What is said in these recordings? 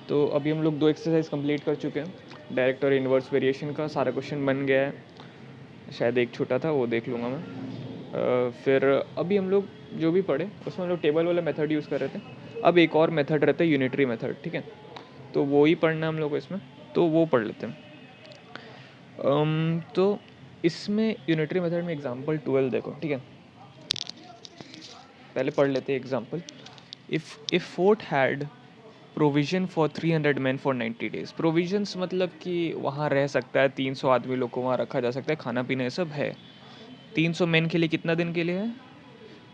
तो अभी हम लोग 2 एक्सरसाइज कंप्लीट कर चुके हैं, डायरेक्ट और इन्वर्स वेरिएशन का सारा क्वेश्चन बन गया है, शायद एक छोटा था वो देख लूँगा मैं। फिर अभी हम लोग जो भी पढ़े उसमें हम लोग टेबल वाला मेथड यूज़ कर रहे थे। अब एक और मेथड रहता है यूनिटरी मेथड, ठीक है, तो वो ही पढ़ना है हम लोग को इसमें, तो वो पढ़ लेते हैं। तो इसमें यूनिटरी मेथड में एग्जांपल 12 देखो, ठीक है, पहले पढ़ लेते हैं example. If fort had provision for 300 man for 90 days. Provisions मतलब कि वहाँ रह सकता है 300 आदमी लोग को वहाँ रखा जा सकता है, खाना पीना ये सब है। 300 मैन के लिए कितना दिन के लिए है?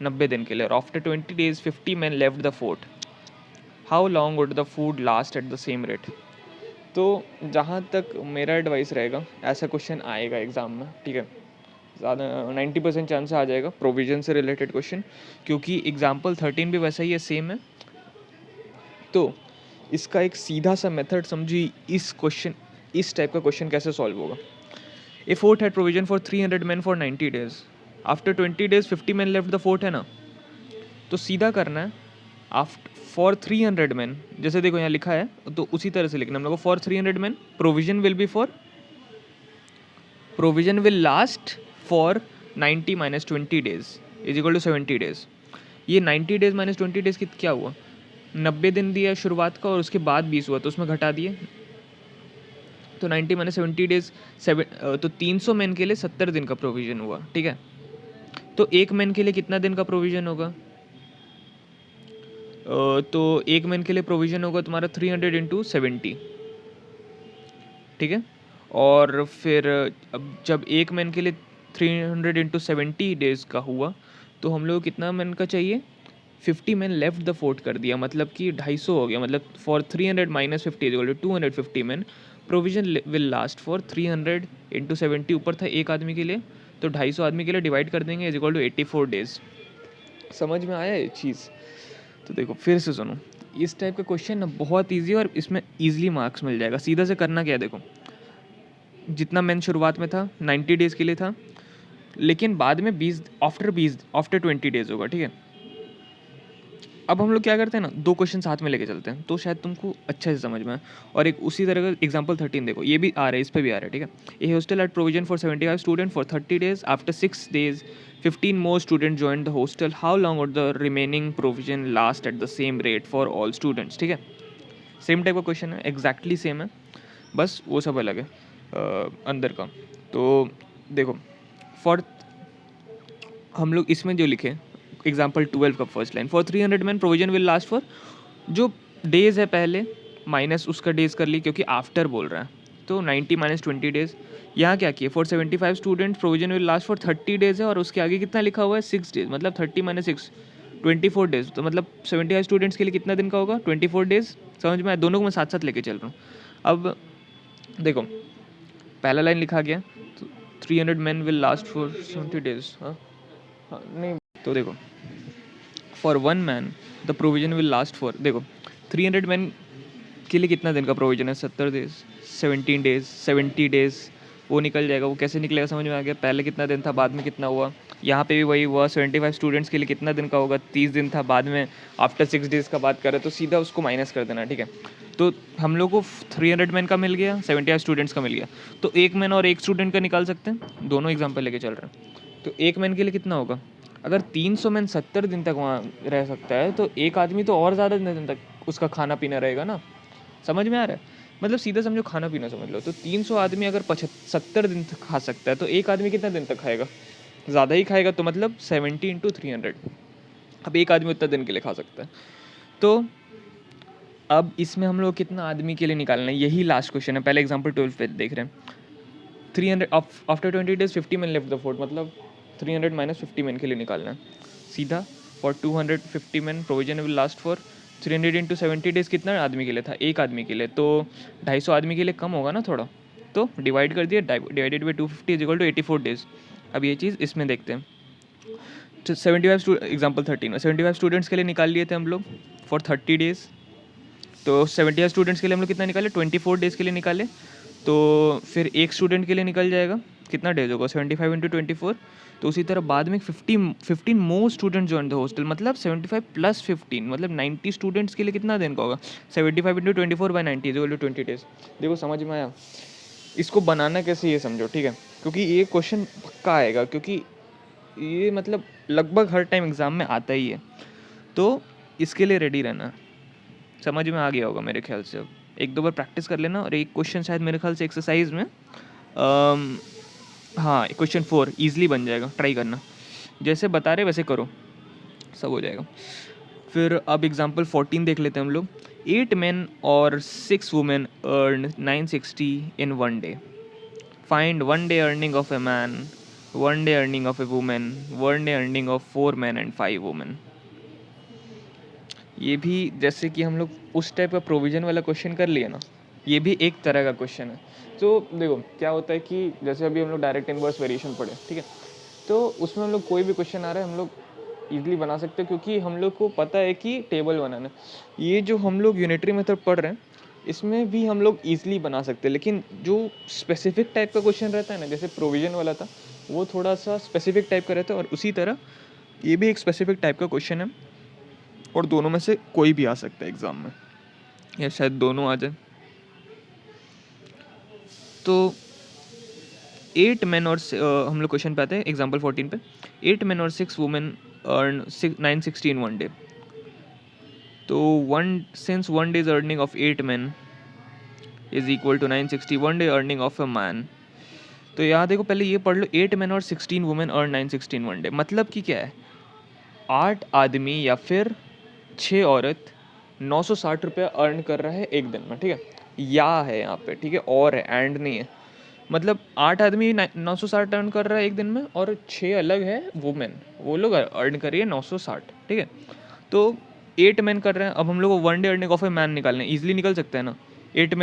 90 दिन के लिए। और after 20 days 50 man left the fort, how long would the food last at the same rate. तो जहाँ तक मेरा एडवाइस रहेगा, ऐसा क्वेश्चन आएगा एग्ज़ाम में, ठीक है, ज़्यादा 90% चांस आ जाएगा प्रोविजन से रिलेटेड क्वेश्चन, क्योंकि एग्जाम्पल 13 भी वैसा ही है, सेम है। तो इसका एक सीधा सा मेथड समझिए, इस टाइप का क्वेश्चन कैसे सॉल्व होगा। A fort had provision for 300 man for 90 days, after 20 days 50 man left the fort, है ना। तो सीधा करना है, आफ्टर फॉर 300 मैन, जैसे देखो यहाँ लिखा है तो उसी तरह से लिखना हम लोग को। For 300 man provision will last for 90 minus 20 days is equal to 70 days. ये 90 डेज माइनस 20 डेज की क्या हुआ, 90 दिन दिया शुरुआत का और उसके बाद 20 हुआ, तो उसमें घटा दिए, तो 90 माइनस 70 डेज तो 300 मैन के लिए 70 दिन का प्रोविज़न हुआ, ठीक है। तो एक मैन के लिए कितना दिन का प्रोविज़न होगा, तो एक मैन के लिए प्रोविज़न होगा तुम्हारा 300 इंटू 70, ठीक है। और फिर अब जब एक मैन के लिए 300 इंटू 70 डेज़ का हुआ, तो हम लोग कितना मैन का चाहिए, 50 मैन लेफ्ट द फोर्ट कर दिया, मतलब कि 250 हो गया। मतलब for 300 minus 50 is equal to 250 man, provision will last for 300 into 70 ऊपर था एक आदमी के लिए, तो 250 आदमी के लिए डिवाइड कर देंगे, इज इक्वल टू 84 डेज। समझ में आया ये चीज़। तो देखो फिर से सुनो, इस टाइप का क्वेश्चन ना बहुत ईजी और इसमें ईजिली मार्क्स मिल जाएगा। सीधा से करना क्या है, देखो जितना मैन शुरुआत में था 90 डेज़ के लिए था, लेकिन बाद में 20 आफ्टर 20 डेज़ होगा, ठीक है। अब हम लोग क्या करते हैं ना, 2 क्वेश्चन साथ में लेके चलते हैं, तो शायद तुमको अच्छे से समझ में आए। और एक उसी तरह का एग्जांपल 13 देखो, ये भी आ रहा है, इस पे भी आ रहा है, ठीक है। A hostel had provision for 75 student for 30 days, after 6 days 15 more student joined the hostel, how long would the remaining provision last at the same rate for all students, ठीक है। सेम टाइप का question है, exactly same है, बस वो सब अलग है अंदर का। तो देखो फॉर हम लोग इसमें जो लिखे एग्जाम्पल 12 का first line, for 300 man provision will last for, जो डेज़ है पहले माइनस उसका डेज़ कर ली क्योंकि आफ्टर बोल रहा है, तो 90 माइनस 20 डेज़। यहाँ क्या किए, for 75 student provision will last for 30 days है, और उसके आगे कितना लिखा हुआ है 6 डेज़, मतलब 30 माइनस 6 24 डेज़, तो मतलब 75 स्टूडेंट्स के लिए कितना दिन का होगा 24 डेज़। समझ में आया, दोनों को मैं साथ साथ लेके चल रहा हूँ। अब देखो पहला लाइन लिखा गया, तो 300 man will last for 70 days, हाँ नहीं, तो देखो for 1 man the provision will last for, देखो 300 मैन के लिए कितना दिन का प्रोविजन है, 70 डेज, 17 डेज, 70 डेज, वो निकल जाएगा। वो कैसे निकलेगा समझ में आ गया, पहले कितना दिन था बाद में कितना हुआ। यहाँ पे भी वही हुआ, 75 स्टूडेंट्स के लिए कितना दिन का होगा, 30 दिन था, बाद में आफ्टर 6 डेज़ का बात करें तो सीधा उसको माइनस कर देना, ठीक है। तो हम लोग को 300 मैन का मिल गया, 75 स्टूडेंट्स का मिल गया, तो एक मैन और एक स्टूडेंट का निकाल सकते हैं, दोनों एग्जाम्पल लेके चल रहे हैं। तो एक मैन के लिए कितना होगा, अगर 300 मैन 70 दिन तक वहाँ रह सकता है, तो एक आदमी तो और ज़्यादा दिन तक उसका खाना पीना रहेगा ना। समझ में आ रहा है, मतलब सीधा समझो, खाना पीना समझ लो। तो 300 आदमी अगर 70 दिन तक खा सकता है, तो एक आदमी कितना दिन तक खाएगा, ज़्यादा ही खाएगा, तो मतलब 70 इंटू 300। अब एक आदमी उतना दिन के लिए खा सकता है, तो अब इसमें हम लोग कितना आदमी के लिए निकालना है, यही लास्ट क्वेश्चन है। पहले एग्जाम्पल 12 पे देख रहे हैं, 300 after 20 days 50 man left the fort, मतलब 300 माइनस 50 मैन के लिए निकालना है सीधा। For 250 man provision will last for 300 into 70 days, कितना आदमी के लिए था, एक आदमी के लिए, तो 250 आदमी के लिए कम होगा ना थोड़ा, तो डिवाइड कर दिया, divided by 250 is equal to 84 days. अब ये चीज़ इसमें देखते हैं, तो 75 एग्जाम्पल 13 में 75 स्टूडेंट्स के लिए निकाल लिए थे हम लोग फॉर 30 डेज़, तो 75 स्टूडेंट्स के लिए हम लोग कितना निकाले, 24 डेज़ के लिए निकाले, तो फिर एक स्टूडेंट के लिए निकल जाएगा कितना डेज होगा 75 इंटू 24। तो उसी तरह बाद में 15 more student join the hostel, मतलब 75 प्लस 15 मतलब 90 स्टूडेंट्स के लिए कितना दिन का होगा 75 into 24/90 is equal to 20 days. देखो समझ में आया? इसको बनाना कैसे ये समझो, ठीक है, क्योंकि ये क्वेश्चन पक्का आएगा, क्योंकि ये मतलब लगभग हर टाइम एग्ज़ाम में आता ही है, तो इसके लिए रेडी रहना। समझ में आ गया होगा मेरे ख्याल से। अब एक दो बार प्रैक्टिस कर लेना। और एक क्वेश्चन शायद मेरे ख्याल से एक्सरसाइज में हाँ क्वेश्चन 4 ईजिली बन जाएगा, ट्राई करना, जैसे बता रहे वैसे करो, सब हो जाएगा। फिर अब एग्जाम्पल 14 देख लेते हैं हम लोग। 8 men और 6 women earned 960 in one day. Find 1 day earning of a man, 1 day earning of a woman, 1 day earning of 4 men and 5 women. ये भी जैसे कि हम लोग उस टाइप का प्रोविज़न वाला क्वेश्चन कर लिए ना, ये भी एक तरह का क्वेश्चन है। तो देखो क्या होता है कि जैसे अभी हम लोग डायरेक्ट इनवर्स वेरिएशन पढ़े, ठीक है, तो उसमें हम लोग कोई भी क्वेश्चन आ रहा है हम लोग ईजिली बना सकते हैं, क्योंकि हम लोग को पता है कि टेबल बनाना। ये जो हम लोग यूनिटरी मेथड पढ़ रहे हैं इसमें भी हम लोग ईजिली बना सकते हैं, लेकिन जो स्पेसिफिक टाइप का क्वेश्चन रहता है ना, जैसे प्रोविज़न वाला था वो थोड़ा सा स्पेसिफिक टाइप का रहता है, और उसी तरह ये भी एक स्पेसिफिक टाइप का क्वेश्चन है, और दोनों में से कोई भी आ सकता है एग्ज़ाम में, या शायद दोनों आ जाए। तो 8 men और हम लोग क्वेश्चन पे आते हैं एग्जाम्पल 14 पे। 8 men और 6 women earn 960 in one day. तो since 1 day's earning of 8 men is equal to 960 1 day earning of a man. तो यहाँ देखो पहले ये पढ़ लो, 8 men और 16 women earn 960 in one day, मतलब कि क्या है, 8 आदमी या फिर 6 औरत 960 रुपया अर्न कर रहा है एक दिन में, ठीक है, या है यहाँ पे, ठीक है, और है, एंड नहीं है, मतलब 8 आदमी 960 अर्न कर रहा है एक दिन में, और 6 अलग है वुमेन, वो लोग अर्न कर रही है 960, ठीक है। तो 8 मैन कर रहे हैं, अब हम लोग को 1 day earning of a man निकालने, ईजिली निकल सकता है ना। 8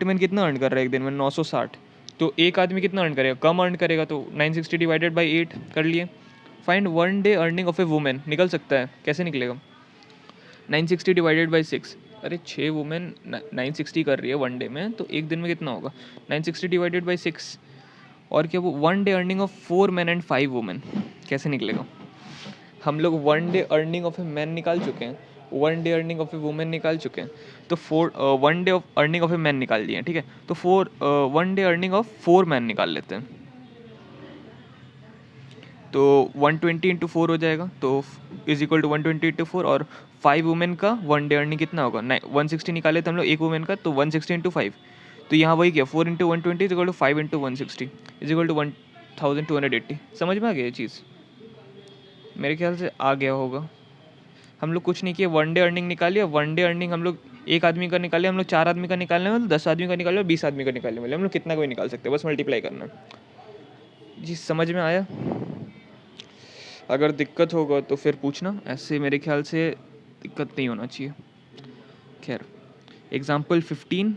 मैन कितना अर्न कर रहा है एक दिन में 960, तो एक आदमी कितना अर्न करेगा, कम अर्न करेगा, तो 960 डिवाइडेड बाई 8 कर लिए। Find 1 day earning of A women, निकल सकता है, कैसे निकलेगा, 960 डिवाइडेड बाई 6, अरे 6 वुमेन 960 कर रही है 1 डे में, तो एक दिन में कितना होगा 960 डिवाइडेड बाई 6, और क्या वो 1 day earning of 4 men and 5 women, कैसे निकलेगा। हम लोग 1 day earning of a man निकाल चुके हैं, 1 day earning of A women निकाल चुके हैं, तो 1 day earning of a man निकाल दिए, ठीक है, तो 1 डे अर्निंग ऑफ 4 मैन निकाल लेते हैं, तो 120 इंटू 4 हो जाएगा, तो इज इक्वल टू 120 इंटू 4, और 5 वुमेन का 1 डे अर्निंग कितना होगा 160 निकाले थे हम लोग एक वुमेन का, तो 160 इंटू 5, तो यहाँ वही किया 4 into 120 is equal to 5 into 160 is equal to 1280। समझ में आ गया ये चीज़, मेरे ख्याल से आ गया होगा। हम लोग कुछ नहीं किया, 1 डे अर्निंग निकालिए, 1 डे अर्निंग हम लोग एक आदमी का निकाले, हम लोग 4 आदमी का निकालने वाले, 10 आदमी का निकाले, 20 आदमी का निकालने वाले, हम लोग कितना कोई निकाल सकते हैं, बस मल्टीप्लाई करना है। जी समझ में आया? अगर दिक्कत होगा तो फिर पूछना, ऐसे मेरे ख्याल से दिक्कत नहीं होना चाहिए। खैर एग्जाम्पल 15,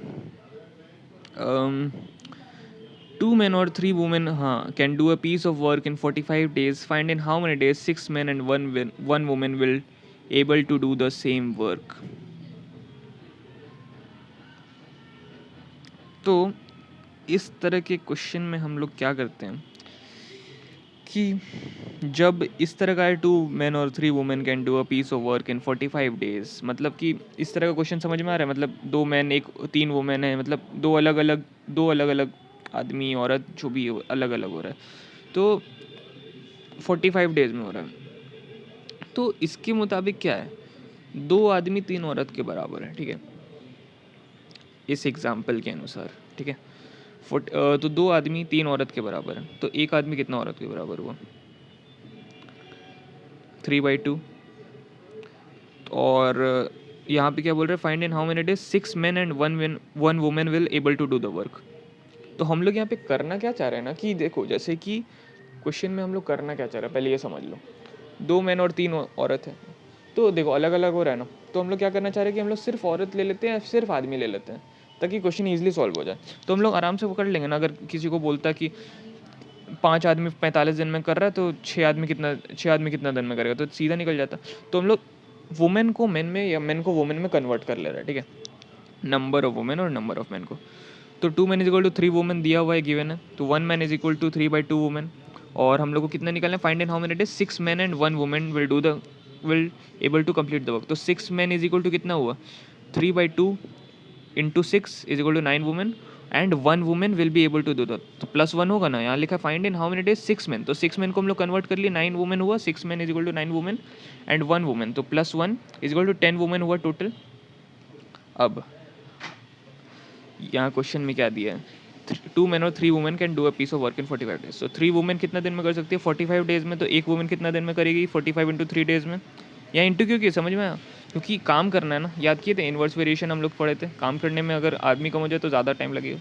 2 men और 3 women हाँ can do a piece of work in 45 days. Find in how many days 6 men and 1 woman will able to do the same work. तो इस तरह के क्वेश्चन में हम लोग क्या करते हैं कि जब इस तरह का है 2 men और 3 women can do a piece of work in 45 days, मतलब कि इस तरह का क्वेश्चन समझ में आ रहा है, मतलब 2 men 3 women है, मतलब दो अलग अलग आदमी औरत जो भी अलग अलग हो रहा है, तो 45 डेज में हो रहा है। तो इसके मुताबिक क्या है, 2 आदमी 3 औरत के बराबर है, ठीक है, इस एग्जाम्पल के अनुसार, ठीक है। तो 2 आदमी 3 औरत के बराबर है, तो एक आदमी कितना औरत के बराबर हुआ 3/2। और यहाँ पे क्या बोल रहे हैं, find in how many days 6 men and 1 woman will able to do the work। तो हम लोग यहाँ पे करना क्या चाह रहे हैं ना, कि देखो जैसे कि क्वेश्चन में हम लोग करना क्या चाह रहे हैं, पहले ये समझ लो, 2 men और 3 औरत है, तो देखो अलग अलग हो रहा है ना, तो हम लोग क्या करना चाह रहे हैं कि हम लोग सिर्फ औरत ले लेते हैं, सिर्फ आदमी ले लेते हैं, ताकि क्वेश्चन ईजिली सॉल्व हो जाए। तो हम लोग आराम से वो कर लेंगे ना, अगर किसी को बोलता कि 5 आदमी 45 दिन में कर रहा है, तो 6 आदमी कितना दिन में करेगा, तो सीधा निकल जाता। तो हम लोग वुमेन को मेन में या मेन को वुमेन में कन्वर्ट कर ले रहे हैं, ठीक है, नंबर ऑफ वुमेन और नंबर ऑफ मेन को। तो 2 man is equal to 3 women दिया हुआ है, गिवन है, तो 1 man is equal to 3/2 women. और हम लोग को कितना निकालना है, find in how many days 6 man and 1 women will able to complete the work. तो 6 मैन इज इक्वल टू कितना हुआ, 3/2 into 6 is equal to 9 women and 1 women will be able to do that. तो +1 होगा ना, यहाँ लिखा find in how many days 6 man, तो 6 man को हम लोग कन्वर्ट कर लिए, 9 वुमेन हुआ, 6 man is equal to 9 women and 1 women, तो +1 इज इक्वल टू 10 वुमेन हुआ टोटल। अब यहाँ क्वेश्चन में क्या दिया है, 2 मैन और 3 women can do a piece of work in 45 days. तो 3 वुमेन कितना दिन में कर सकती है, 45 डेज में, तो 1 वुमेन कितना दिन में करेगी, 45 इंटू 3 डेज में। यहाँ इंटू क्यों किया, समझ में आया, क्योंकि काम करना है ना, याद किए थे इन्वर्स वेरिएशन हम लोग पढ़े थे, काम करने में अगर आदमी कम हो जाए तो ज़्यादा टाइम लगेगा।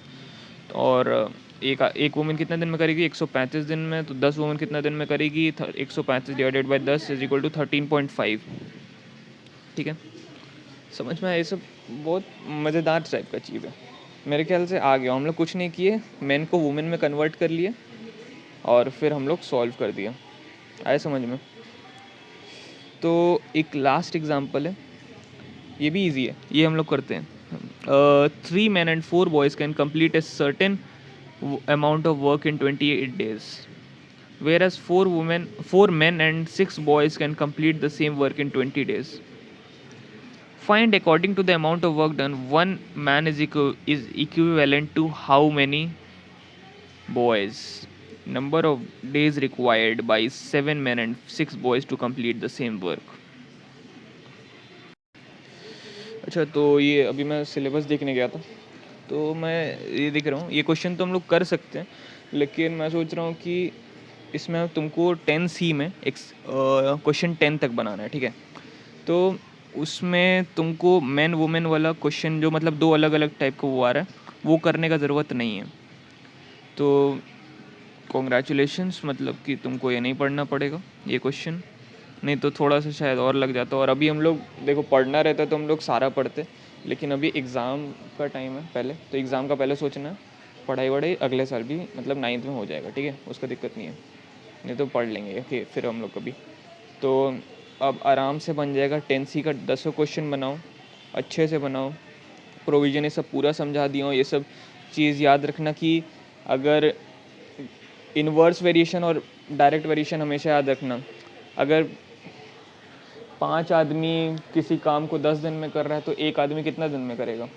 और एक वुमेन कितना दिन में करेगी, 135 दिन में, तो 10 वुमेन कितना दिन में करेगी, 135 divided by 10 is equal to 13.5। ठीक है, समझ में आया, ये सब बहुत मज़ेदार टाइप का चीज़ है। मेरे ख्याल से आ गया, हम लोग कुछ नहीं किए, मैन को वुमेन में कन्वर्ट कर लिए और फिर हम लोग सॉल्व कर दिया, आए समझ में। तो एक लास्ट एग्जांपल है, ये भी इजी है, ये हम लोग करते हैं। 3 men and 4 boys can complete a certain amount of work in 28 days, whereas 4 men and 6 boys can complete the same work in 20 days. Find according to the amount of work done, 1 man is equivalent to how many boys? Number of days required by 7 men and 6 boys to complete the same work. अच्छा, तो ये अभी मैं syllabus देखने गया था, तो मैं ये देख रहा हूँ, ये क्वेश्चन तो हम लोग कर सकते हैं, लेकिन मैं सोच रहा हूँ कि इसमें तुमको 10C में एक क्वेश्चन 10 तक बनाना है, ठीक है। तो उसमें तुमको मैन वुमेन वाला क्वेश्चन, जो मतलब 2 अलग अलग टाइप का वो आ रहा है, वो करने का ज़रूरत नहीं है। तो कॉन्ग्रेचुलेशंस, मतलब कि तुमको ये नहीं पढ़ना पड़ेगा ये क्वेश्चन, नहीं तो थोड़ा सा शायद और लग जाता। और अभी हम लोग देखो, पढ़ना रहता तो हम लोग सारा पढ़ते, लेकिन अभी एग्ज़ाम का टाइम है पहले, तो एग्ज़ाम का पहले सोचना है, पढ़ाई वढ़ाई अगले साल भी मतलब 9th में हो जाएगा, ठीक है, उसका दिक्कत नहीं है, नहीं तो पढ़ लेंगे फिर हम लोग कभी। तो अब आराम से बन जाएगा, 10C का 10 क्वेश्चन बनाओ, अच्छे से बनाओ, प्रोविज़न ये सब पूरा समझा दिया हूँ। ये सब चीज़ याद रखना कि अगर इन्वर्स वेरिएशन और डायरेक्ट वेरिएशन हमेशा याद रखना, अगर 5 आदमी किसी काम को 10 दिन में कर रहा है, तो एक आदमी कितना दिन में करेगा,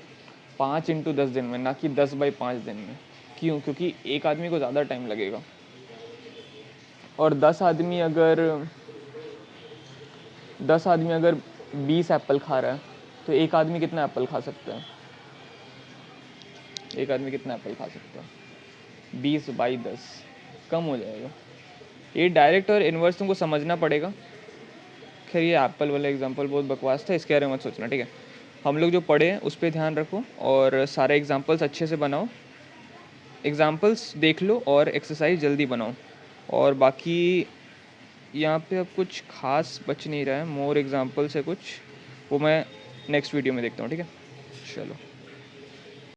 5 इंटू 10 दिन में, ना कि 10/5 दिन में। क्यों, क्योंकि एक आदमी को ज़्यादा टाइम लगेगा। और 10 आदमी अगर 20 एप्पल खा रहा है, तो एक आदमी कितना एप्पल खा सकता है, एक आदमी कितना एप्पल खा सकता है, 20/10, कम हो जाएगा। ये डायरेक्ट और इन्वर्स तुमको समझना पड़ेगा। खैर, ये एप्पल वाला एग्जांपल बहुत बकवास था, इसके बारे में मत सोचना, ठीक है। हम लोग जो पढ़े हैं उस पर ध्यान रखो और सारे एग्जांपल्स अच्छे से बनाओ, एग्जांपल्स देख लो और एक्सरसाइज जल्दी बनाओ। और बाकी यहाँ पे अब कुछ खास बच नहीं रहा है, मोर एग्जांपल्स है कुछ, वो मैं नेक्स्ट वीडियो में देखता हूँ, ठीक है। चलो।